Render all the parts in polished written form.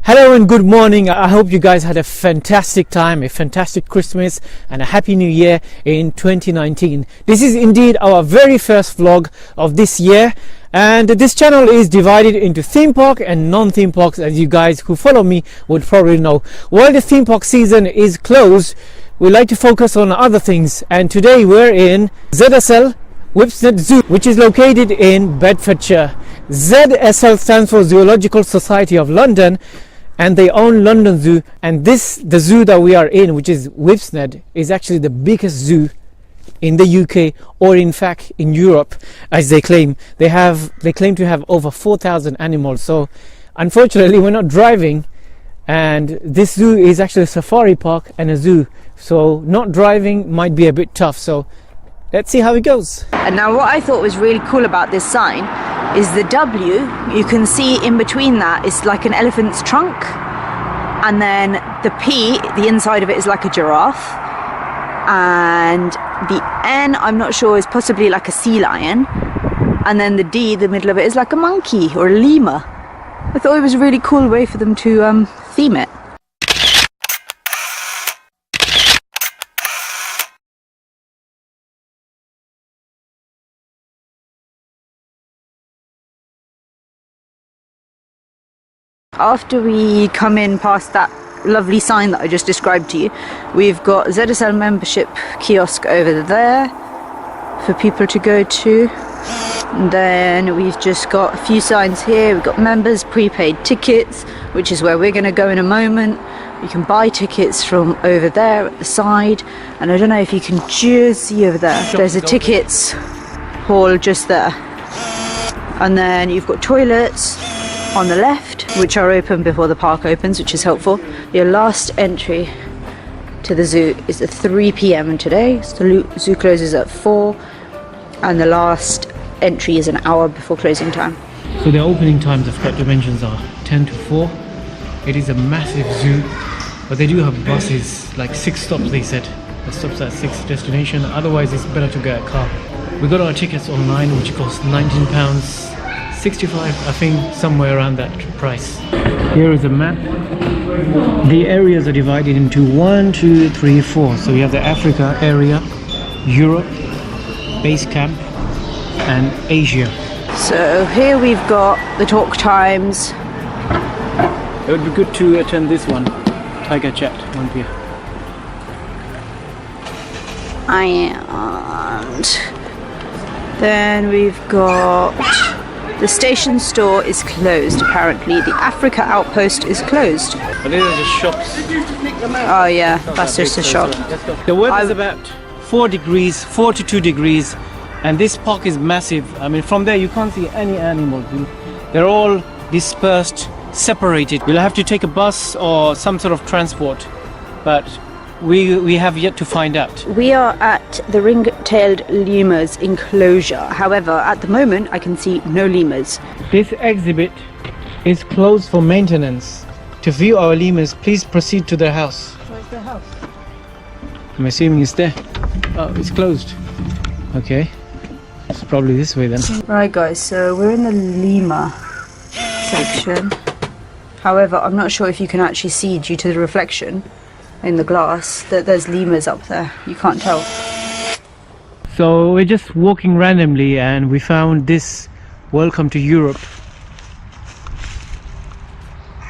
Hello and good morning. I hope you guys had a fantastic time, a fantastic Christmas and a happy new year in 2019. This is indeed our very first vlog of this year, and this channel is divided into theme park and non-theme parks, as you guys who follow me would probably know. While the theme park season is closed, we like to focus on other things, and today we're in ZSL Whipsnade Zoo, which is located in Bedfordshire. ZSL stands for Zoological Society of London, and they own London Zoo, and the zoo that we are in, which is Whipsnade, is actually the biggest zoo in the UK, or in fact in Europe, as they claim. They claim to have over 4,000 animals. So unfortunately we're not driving, and this zoo is actually a safari park and a zoo, so not driving might be a bit tough. So let's see how it goes. And now what I thought was really cool about this sign is the W, you can see in between that is like an elephant's trunk, and then the P, the inside of it is like a giraffe, and the N, I'm not sure, is possibly like a sea lion, and then the D, the middle of it, is like a monkey or a lemur. I thought it was a really cool way for them to theme it. After we come in past that lovely sign that I just described to you, we've got ZSL membership kiosk over there for people to go to. And then we've just got a few signs here. We've got members, prepaid tickets, which is where we're going to go in a moment. You can buy tickets from over there at the side, and I don't know if you can just see over there, there's a tickets hall just there. And then you've got toilets on the left, which are open before the park opens, which is helpful. Your last entry to the zoo is at 3 p.m. today, so the zoo closes at 4, and the last entry is an hour before closing time. So the opening times, of course, dimensions are 10 to 4. It is a massive zoo, but they do have buses, like 6 stops they said. The stops at 6 destinations, otherwise it's better to get a car. We got our tickets online, which cost £19. 65, I think, somewhere around that price. Here is a map. The areas are divided into 1, 2, 3, 4. So you have the Africa area, Europe, base camp, and Asia. So here we've got the talk times. It would be good to attend this one, Tiger Chat, 1 p.m. And then we've got the station store is closed, apparently. The Africa outpost is closed. But these are just shops. Oh yeah, that's just a shop. The weather is about 4 to 2 degrees, and this park is massive. I mean, from there you can't see any animals. They're all dispersed, separated. We'll have to take a bus or some sort of transport, but we have yet to find out. We are at the ring-tailed lemurs enclosure. However, at the moment I can see no lemurs. This exhibit is closed for maintenance. To view our lemurs, please proceed to their house. Where's their house? I'm assuming it's there. Oh, it's closed. Okay, it's probably this way then. Right guys, so we're in the lemur section. However, I'm not sure if you can actually see, due to the reflection in the glass, that there's lemurs up there. You can't tell. So we're just walking randomly and we found this Welcome to Europe.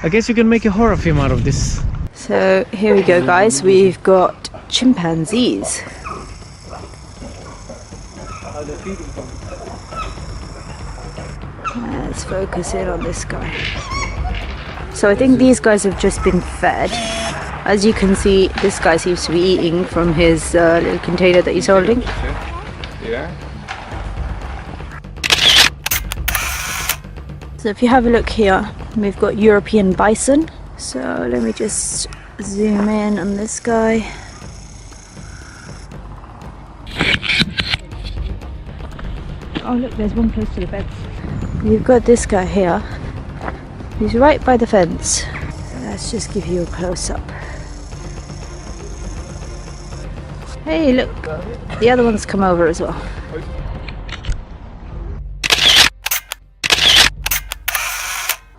I guess you can make a horror film out of this. So here we go guys, we've got chimpanzees. Let's focus in on this guy. So I think these guys have just been fed. As you can see, this guy seems to be eating from his little container that he's holding. Yeah. So if you have a look here, we've got European bison. So let me just zoom in on this guy. Oh look, there's one close to the fence. We've got this guy here. He's right by the fence. So let's just give you a close-up. Hey, look, the other one's come over as well.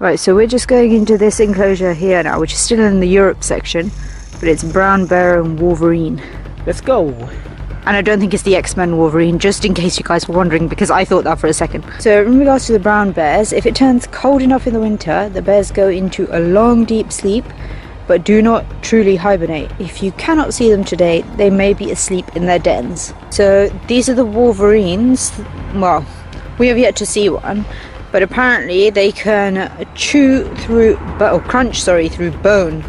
Right, so we're just going into this enclosure here now, which is still in the Europe section, but it's brown bear and wolverine. Let's go. And I don't think it's the X-Men Wolverine, just in case you guys were wondering, because I thought that for a second. So in regards to the brown bears, if it turns cold enough in the winter, the bears go into a long deep sleep, but do not truly hibernate. If you cannot see them today, they may be asleep in their dens. So these are the wolverines. Well, we have yet to see one, but apparently they can crunch through bone,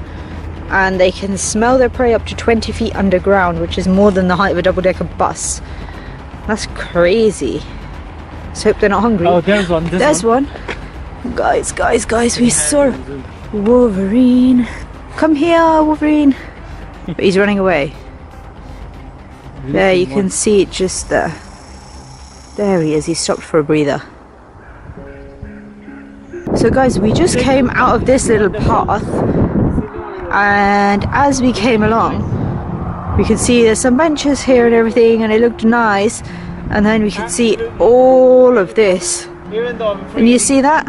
and they can smell their prey up to 20 feet underground, which is more than the height of a double-decker bus. That's crazy. Let's hope they're not hungry. Oh, there's one. There's one. Guys, we saw Wolverine. Come here, Wolverine. But he's running away. There, you can see it just there. There he is. He stopped for a breather. So guys, we just came out of this little path, and as we came along, we could see there's some benches here and everything, and it looked nice. And then we could see all of this. And you see that?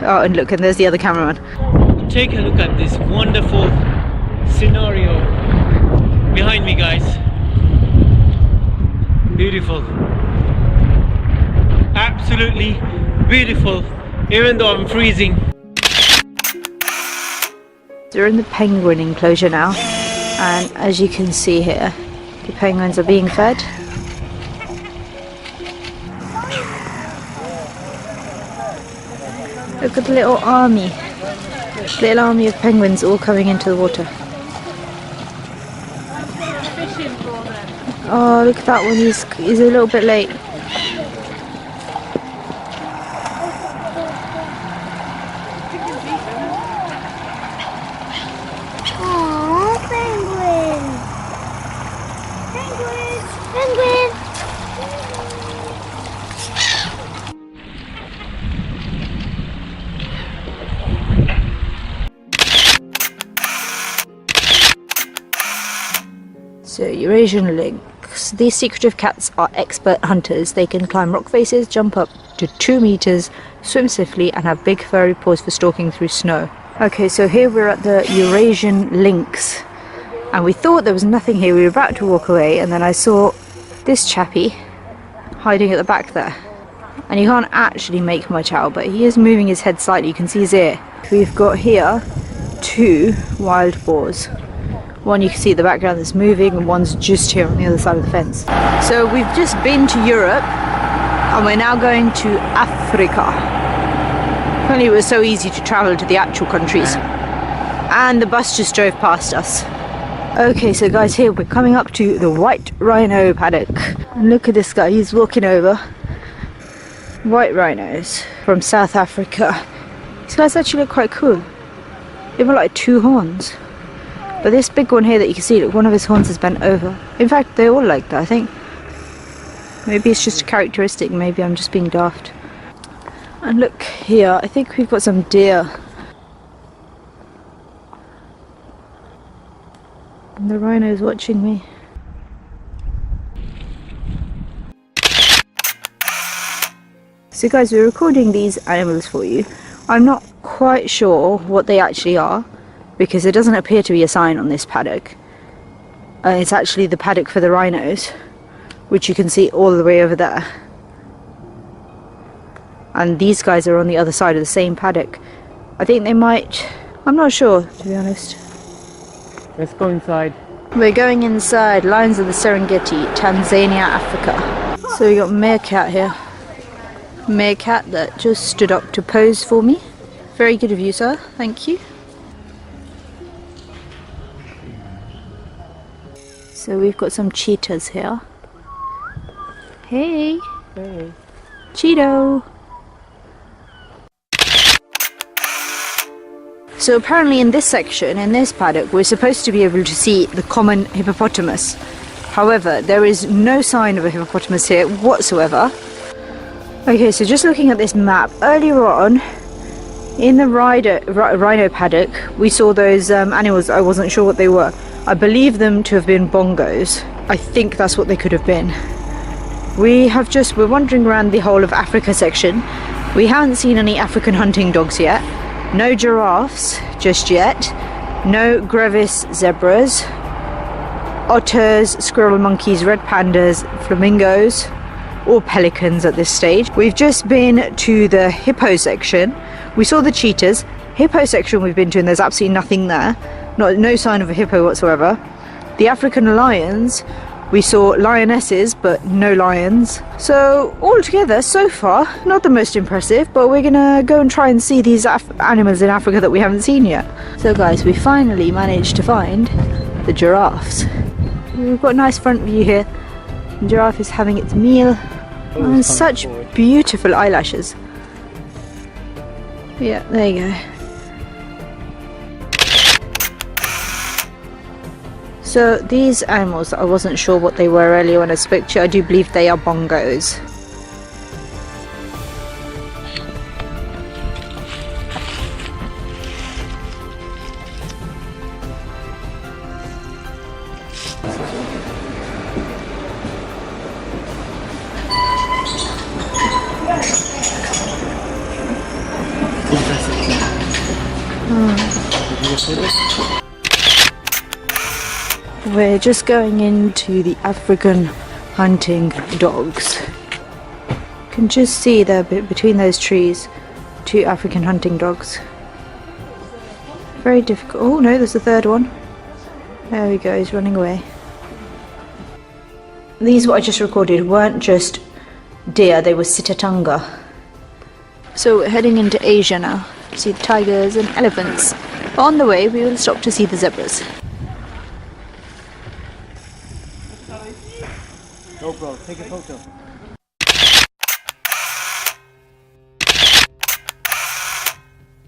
Oh, and look, and there's the other cameraman. Take a look at this wonderful scenario behind me, guys. Beautiful. Absolutely beautiful, even though I'm freezing. We're in the penguin enclosure now, and as you can see here, the penguins are being fed. Look at the little army of penguins all coming into the water. Oh, look at that one, he's a little bit late. So, Eurasian lynx. These secretive cats are expert hunters. They can climb rock faces, jump up to 2 meters, swim swiftly, and have big furry paws for stalking through snow. Okay, so here we're at the Eurasian lynx, and we thought there was nothing here. We were about to walk away, and then I saw this chappie hiding at the back there. And you can't actually make much out, but he is moving his head slightly. You can see his ear. We've got here 2 wild boars. One you can see at the background that's moving, and one's just here on the other side of the fence. So we've just been to Europe, and we're now going to Africa. Apparently it was so easy to travel to the actual countries. And the bus just drove past us. Okay, so guys, here we're coming up to the white rhino paddock. And look at this guy, he's walking over. White rhinos from South Africa. These guys actually look quite cool. They've got like 2 horns. But this big one here that you can see, look, one of his horns is bent over. In fact, they're all like that, I think. Maybe it's just a characteristic, maybe I'm just being daft. And look here, I think we've got some deer. And the rhino's watching me. So guys, we're recording these animals for you. I'm not quite sure what they actually are, because there doesn't appear to be a sign on this paddock. It's actually the paddock for the rhinos, which you can see all the way over there. And these guys are on the other side of the same paddock. I think they might... I'm not sure, to be honest. Let's go inside. We're going inside. Lions of the Serengeti, Tanzania, Africa. So we got meerkat here. Meerkat that just stood up to pose for me. Very good of you, sir. Thank you. So we've got some cheetahs here. Hey! Hey. Cheeto! So apparently in this section, in this paddock, we're supposed to be able to see the common hippopotamus. However, there is no sign of a hippopotamus here whatsoever. Okay, so just looking at this map, earlier on, in the rhino paddock, we saw those animals. I wasn't sure what they were. I believe them to have been bongos. I think that's what they could have been. We're wandering around the whole of Africa section. We haven't seen any African hunting dogs yet, no giraffes just yet, no Giraffes zebras, otters, squirrel monkeys, red pandas, flamingos or pelicans at this stage. We've just been to the hippo section. We saw the cheetahs. Hippo section we've been to and there's absolutely nothing there. No sign of a hippo whatsoever. The African lions, we saw lionesses but no lions. So altogether so far not the most impressive, but we're gonna go and try and see these animals in Africa that we haven't seen yet. So guys, we finally managed to find the giraffes. We've got a nice front view here. The giraffe is having its meal. And such beautiful eyelashes. Yeah, there you go. So these animals, I wasn't sure what they were earlier when I spoke to you. I do believe they are bongos. We're just going into the African hunting dogs. You can just see there between those trees, 2 African hunting dogs. Very difficult. Oh no, there's a third one. There we go, he's running away. These what I just recorded weren't just deer, they were sitatunga. So we're heading into Asia now. See the tigers and elephants. On the way we will stop to see the zebras. GoPro, take a photo.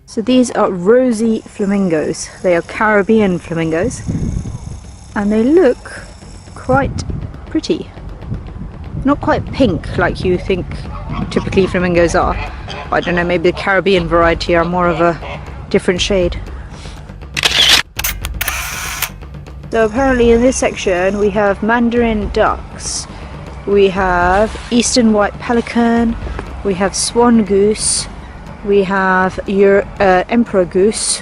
So these are rosy flamingos. They are Caribbean flamingos and they look quite pretty. Not quite pink like you think typically flamingos are. I don't know, maybe the Caribbean variety are more of a different shade. So apparently in this section we have mandarin ducks, we have eastern white pelican, we have swan goose, we have emperor goose,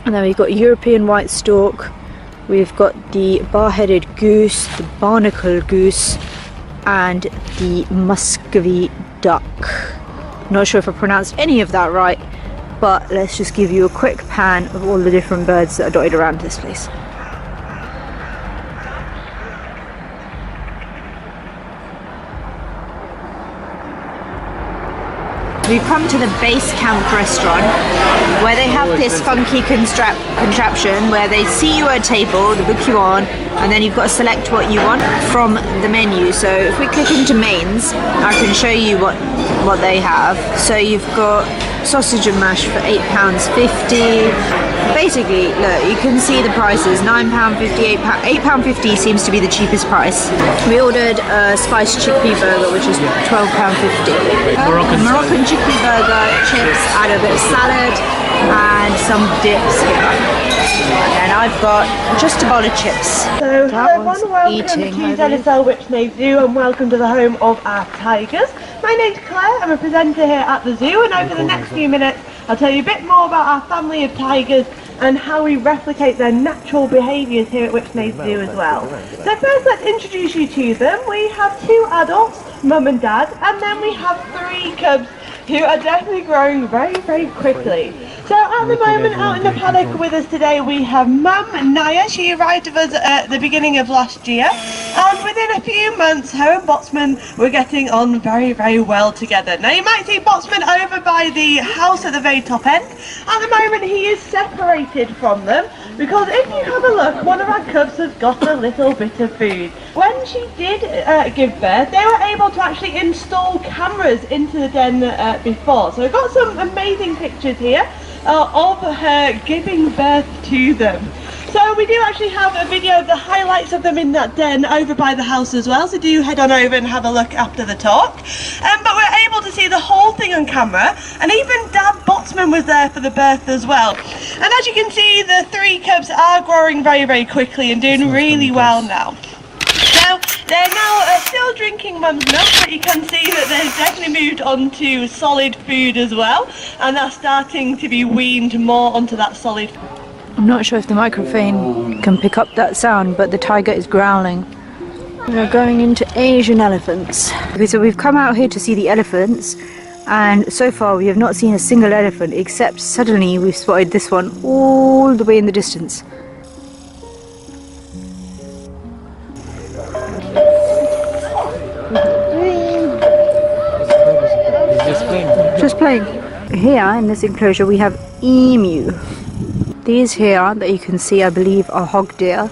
and then we've got European white stork, we've got the bar-headed goose, the barnacle goose, and the Muscovy duck. Not sure if I pronounced any of that right, but let's just give you a quick pan of all the different birds that are dotted around this place. We've come to the base camp restaurant where they have this funky contraption where they see you at a table, they book you on, and then you've got to select what you want from the menu. So if we click into mains, I can show you what they have. So you've got sausage and mash for £8.50. Basically, look, you can see the prices, £9.50, £8.50 seems to be the cheapest price. We ordered a spiced chickpea burger, which is £12.50. Moroccan chickpea burger, chips, add a bit of salad, and some dips here. And I've got just a bowl of chips. So hello everyone, welcome to ZSL Whipsnade Zoo and welcome to the home of our tigers. My name's Claire, I'm a presenter here at the zoo, and over the next few minutes I'll tell you a bit more about our family of tigers and how we replicate their natural behaviours here at Whipsnade Zoo as well. So first let's introduce you to them. We have 2 adults, mum and dad, and then we have 3 cubs who are definitely growing very, very quickly. So at the moment out in the paddock with us today we have Mum Naya. She arrived with us at the beginning of last year, and within a few months her and Botsman were getting on very, very well together. Now you might see Botsman over by the house at the very top end. At the moment he is separated from them because if you have a look, one of our cubs has got a little bit of food. When she did give birth, they were able to actually install cameras into the den before. So we've got some amazing pictures here of her giving birth to them. So we do actually have a video of the highlights of them in that den over by the house as well, so do head on over and have a look after the talk. But we're able to see the whole thing on camera, and even Dad Botsman was there for the birth as well. And as you can see, the 3 cubs are growing very, very quickly and doing really well now. So They're now still drinking mum's milk, but you can see that they've definitely moved on to solid food as well, and they're starting to be weaned more onto that solid food. I'm not sure if the microphone can pick up that sound, but the tiger is growling. We're going into Asian elephants. Okay, so we've come out here to see the elephants, and so far we have not seen a single elephant, except suddenly we've spotted this one all the way in the distance. Just playing. Here in this enclosure we have emu. These here that you can see, I believe, are hog deer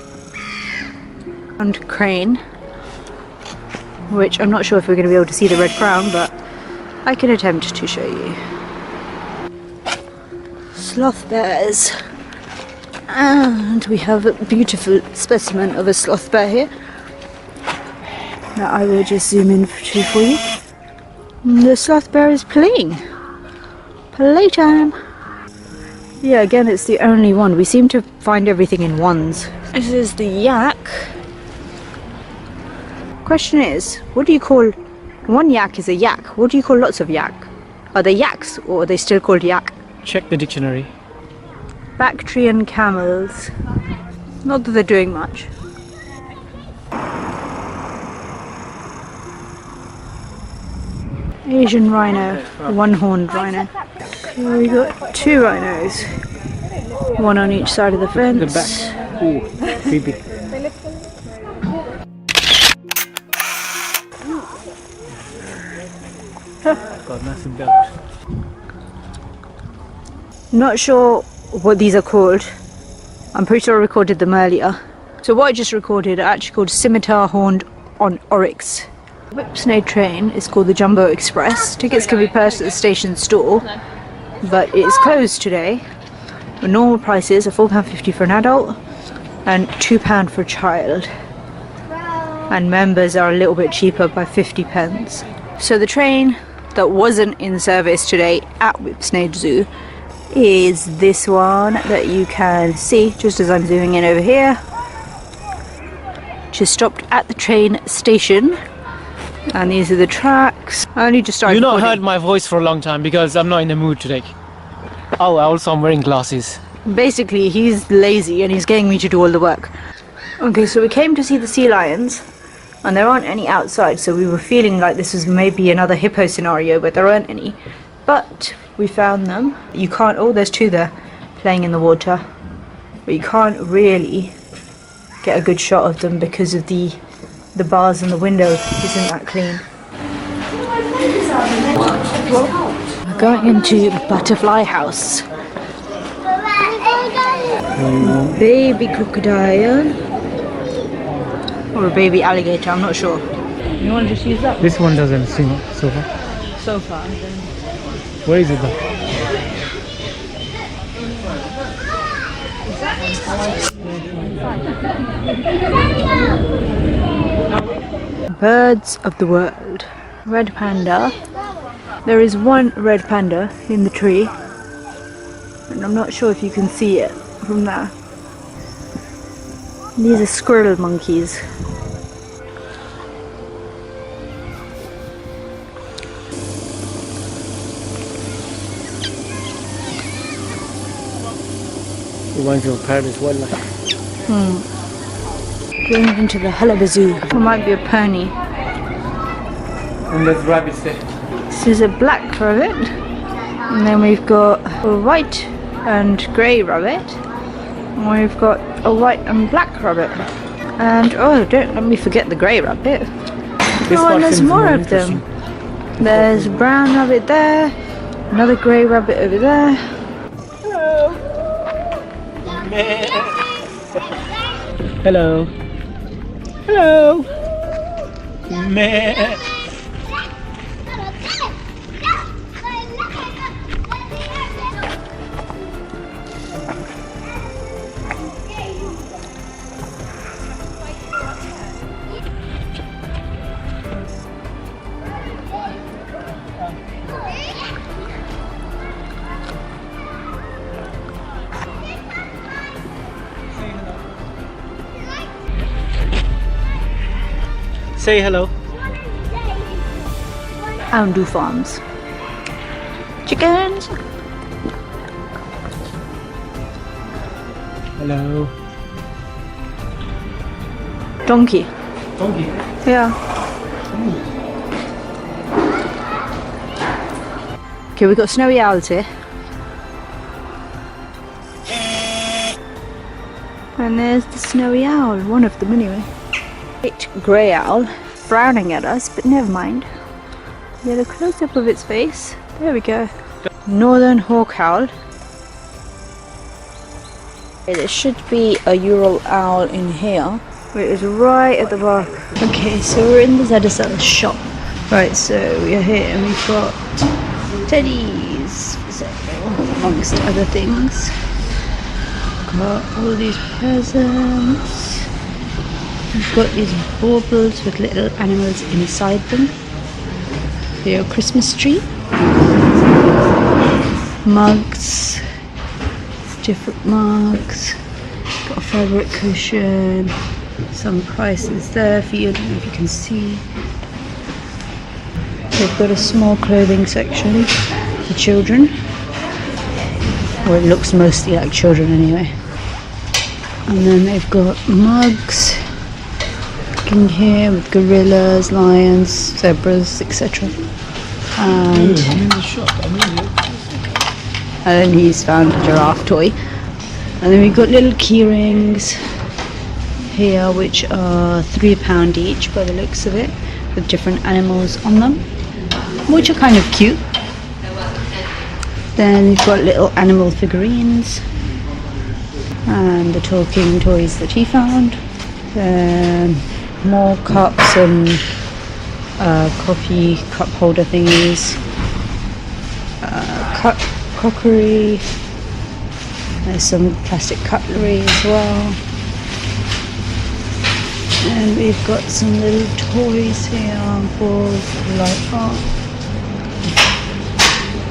and crane, which I'm not sure if we're going to be able to see the red crown, but I can attempt to show you. Sloth bears, and we have a beautiful specimen of a sloth bear here that I will just zoom in to for you. The sloth bear is playing. Playtime. Yeah, again, it's the only one. We seem to find everything in ones. This is the yak. Question is, what do you call... One yak is a yak. What do you call lots of yak? Are they yaks, or are they still called yak? Check the dictionary. Bactrian camels. Not that they're doing much. Asian rhino. One-horned rhino. So we got two rhinos. One on each side of the fence. The back. Ooh, creepy. Got massive belt. Not sure what these are called. I'm pretty sure I recorded them earlier. So what I just recorded are actually called scimitar horned on oryx. Whipsnade train is called the Jumbo Express. Tickets can be purchased at the station store, but it is closed today. The normal prices are £4.50 for an adult and £2 for a child. And members are a little bit cheaper by 50p. So the train that wasn't in service today at Whipsnade Zoo is this one that you can see just as I'm zooming in over here. Just stopped at the train station, and these are the tracks. I only just started You've not recording. heard my voice for a long time because I'm not in the mood today. Oh, also I'm wearing glasses. Basically, he's lazy and he's getting me to do all the work. Okay, so we came to see the sea lions, and there aren't any outside, so we were feeling like this was maybe another hippo scenario, but there aren't any. But we found them. You can't... Oh, there's two there playing in the water. But you can't really get a good shot of them because of the bars in the window isn't that clean. We're going into Butterfly House. Baby crocodile. Or a baby alligator, I'm not sure. You want to just use that one? This one doesn't seem so far. So far. Where is it though? Birds of the world. Red panda. There is one red panda in the tree, and I'm not sure if you can see it from there. These are squirrel monkeys. Reminds me of Paradise Wildlife. Going into the Zoo. It might be a pony. And there's rabbits there. This is a black rabbit, and then we've got a white and grey rabbit, and we've got a white and black rabbit, and oh, don't let me forget the grey rabbit. This Oh, one and there's seems more more of them. There's a brown rabbit there, another grey rabbit over there. Hello. Hello. Meh. Say hello. Houndu Farms. Chickens. Hello. Donkey. Donkey. Yeah. Okay, we've got snowy owls here. And there's the snowy owl, one of them anyway. Great grey owl, frowning at us, but never mind. Get a close-up of its face. There we go. Northern hawk owl. Okay, there should be a Ural owl in here. It is right at the back. Okay, so we're in the ZSL shop. Right, so we are here and we've got teddies, so, amongst other things. Got all these presents. We've got these baubles with little animals inside them. For your Christmas tree. Mugs. Different mugs. Got a fabric cushion. Some prices there for you. I don't know if you can see. They've got a small clothing section for children. Or it looks mostly like children anyway. And then they've got mugs in here with gorillas, lions, zebras, etc. And then he's found a giraffe toy. And then we've got little key rings here which are £3 each by the looks of it, with different animals on them, which are kind of cute. Then we've got little animal figurines and the talking toys that he found. Then more cups and coffee cup holder thingies, crockery. There's some plastic cutlery as well. And we've got some little toys here for light art.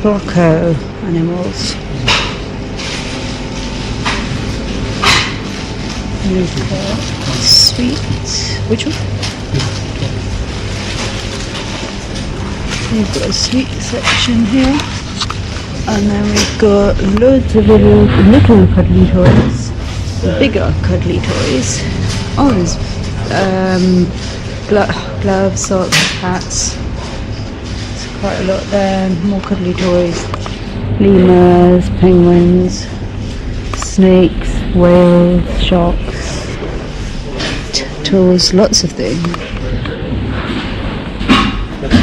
Rocco animals. We've got sweets. Which one? We've got a sweet section here. And then we've got loads of little cuddly toys. Bigger cuddly toys. Oh, there's gloves, socks, hats. There's quite a lot there. More cuddly toys. Lemurs, penguins, snakes, whales, sharks, turtles, lots of things.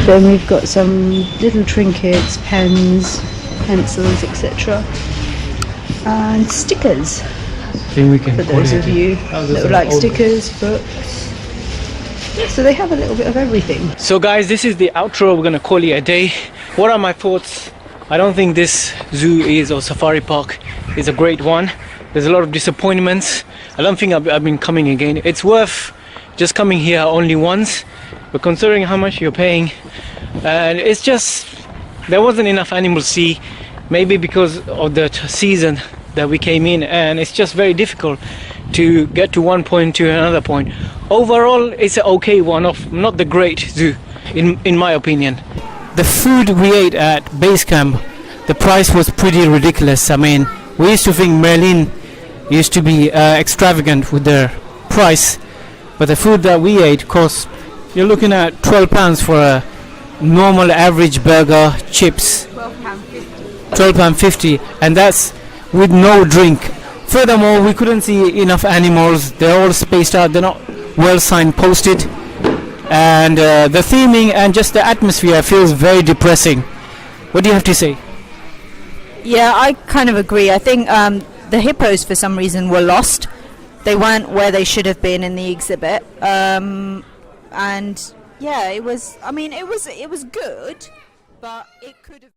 Then we've got some little trinkets, pens, pencils, etc. And stickers. For those of you that would like stickers, books. So they have a little bit of everything. So guys, this is the outro. We're gonna call it a day. What are my thoughts? I don't think this zoo or safari park is a great one. There's a lot of disappointments. I don't think I've been coming again. It's worth just coming here only once, but considering how much you're paying, and it's just there wasn't enough animals to see, maybe because of the season that we came in, and it's just very difficult to get to one point to another point. Overall, it's an okay one-off, not the great zoo in my opinion. The food we ate at base camp, the price was pretty ridiculous. I mean, we used to think Merlin used to be extravagant with their price, but the food that we ate cost, you're looking at £12 for a normal average burger, chips. £12.50, and that's with no drink. Furthermore, we couldn't see enough animals. They're all spaced out, they're not well signposted, and the theming and just the atmosphere feels very depressing. What do you have to say? Yeah, I kind of agree. I think the hippos for some reason were lost. They weren't where they should have been in the exhibit. And yeah, it was, I mean, it was good, but it could have